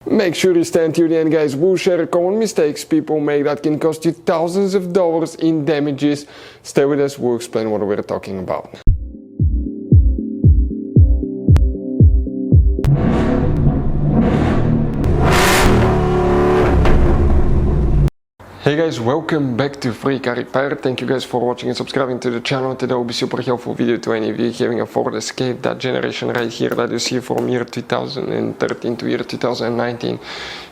Make sure you stand till the end, guys. We'll share common mistakes people make that can cost you thousands of dollars in damages. Stay with us, we'll explain what we're talking about. Hey guys, welcome back to Free Car Repair. Thank you guys for watching and subscribing to the channel. Today will be super helpful video to any of you having a Ford Escape, that generation right here that you see from year 2013 to year 2019.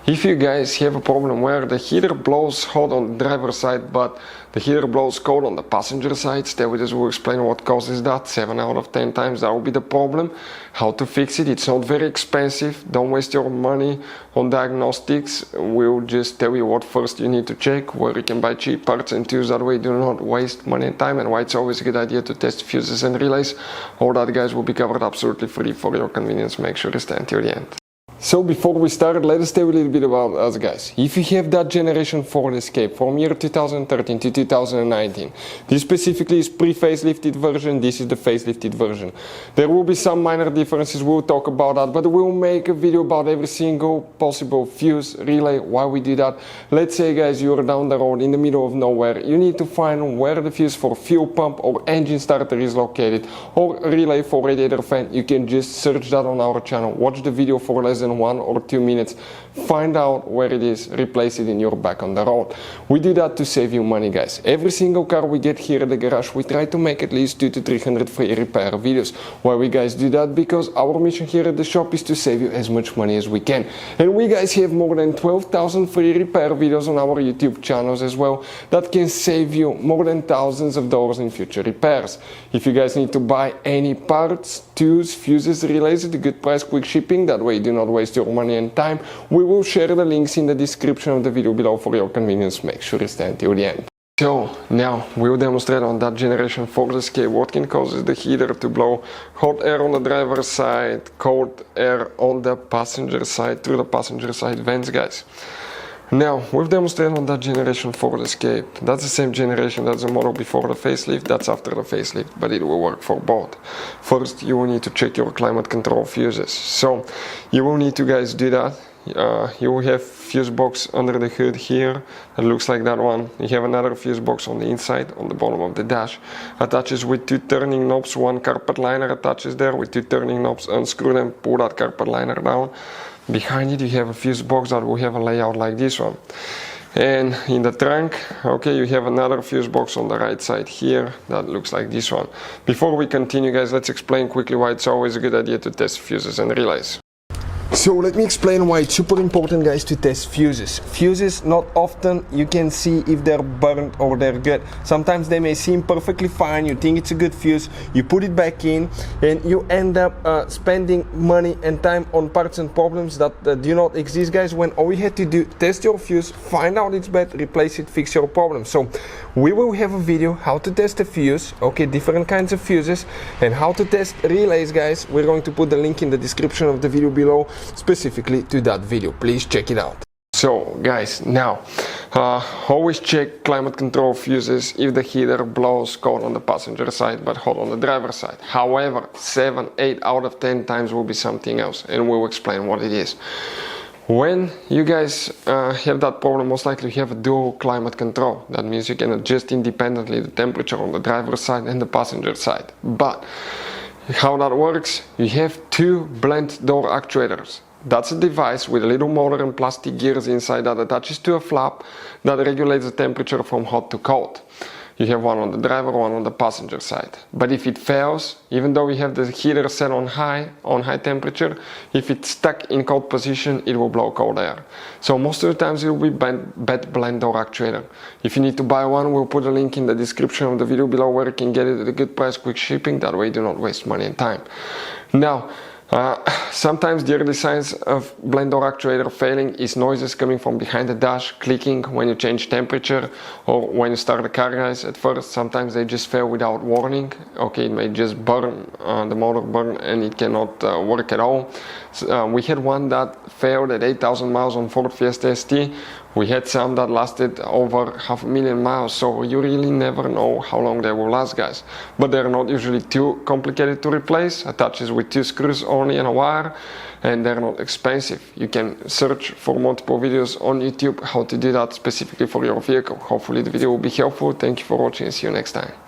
If you guys have a problem where the heater blows hot on the driver's side but the heater blows cold on the passenger side, stay with us, we'll explain what causes that. 7 out of 10 times that will be the problem. How to fix it. It's not very expensive. Don't waste your money on diagnostics. We'll just tell you what first you need to check, where you can buy cheap parts and tools, that way do not waste money and time, and why it's always a good idea to test fuses and relays. All that, guys, will be covered absolutely free for your convenience. Make sure you stay until the end. So before we start, let us tell you a little bit about us, guys. If you have that generation Ford Escape from year 2013 to 2019, this specifically is pre-facelifted version, this is the facelifted version. There will be some minor differences, we'll talk about that, but we'll make a video about every single possible fuse, relay, why we do that. Let's say, guys, you're down the road in the middle of nowhere, you need to find where the fuse for fuel pump or engine starter is located, or relay for radiator fan. You can just search that on our channel, watch the video for less than 1 or 2 minutes, find out where it is, replace it in your back on the road. We do that to save you money, guys. Every single car we get here at the garage, we try to make at least 200 to 300 free repair videos. Why we guys do that? Because our mission here at the shop is to save you as much money as we can. And we guys have more than 12,000 free repair videos on our YouTube channels as well that can save you more than thousands of dollars in future repairs. If you guys need to buy any parts, tools, fuses, relays at a good price, quick shipping, that way you do not waste your money and time, we will share the links in the description of the video below for your convenience. Make sure you stay until the end. So now we will demonstrate on that generation Ford Escape what can cause the heater to blow hot air on the driver's side, cold air on the passenger side through the passenger side vents, guys. Now, we've demonstrated on that generation Ford Escape. That's the same generation, that's the model before the facelift, that's after the facelift, but it will work for both. First, you will need to check your climate control fuses. So, you will need to, guys, do that. You will have fuse box under the hood here, that looks like that one. You have another fuse box on the inside, on the bottom of the dash. Attaches with 2 turning knobs, 1 carpet liner attaches there with 2 turning knobs. Unscrew them, pull that carpet liner down. Behind it you have a fuse box that will have a layout like this one. And in the trunk, okay, you have another fuse box on the right side here that looks like this one. Before we continue, guys, let's explain quickly why it's always a good idea to test fuses and relays. So let me explain why it's super important, guys, to test fuses. Fuses, not often you can see if they're burnt or they're good. Sometimes they may seem perfectly fine, you think it's a good fuse, you put it back in and you end up spending money and time on parts and problems that do not exist, guys, when all you had to do, test your fuse, find out it's bad, replace it, fix your problem. So we will have a video how to test a fuse, okay, different kinds of fuses, and how to test relays, guys. We're going to put the link in the description of the video below specifically to that video. Please check it out. So guys, now always check climate control fuses if the heater blows cold on the passenger side but hot on the driver's side. However, 7, 8 out of 10 times will be something else, and we'll explain what it is. When you guys have that problem, most likely you have a dual climate control. That means you can adjust independently the temperature on the driver's side and the passenger side. But how that works, you have 2 blend door actuators. That's a device with a little motor and plastic gears inside that attaches to a flap that regulates the temperature from hot to cold. You have one on the driver, one on the passenger side. But if it fails, even though we have the heater set on high temperature, if it's stuck in cold position, it will blow cold air. So most of the times it will be bad blend door actuator. If you need to buy one, we'll put a link in the description of the video below where you can get it at a good price, quick shipping, that way you do not waste money and time. Now, sometimes the early signs of blend door actuator failing is noises coming from behind the dash, clicking when you change temperature or when you start the car, guys. At first, sometimes they just fail without warning. Okay, it may just burn, the motor burn, and it cannot work at all. So, we had one that failed at 8,000 miles on Ford Fiesta ST. We had some that lasted over 500,000 miles, so you really never know how long they will last, guys. But they're not usually too complicated to replace. Attaches with 2 screws only and a wire, and they're not expensive. You can search for multiple videos on YouTube how to do that specifically for your vehicle. Hopefully the video will be helpful. Thank you for watching and see you next time.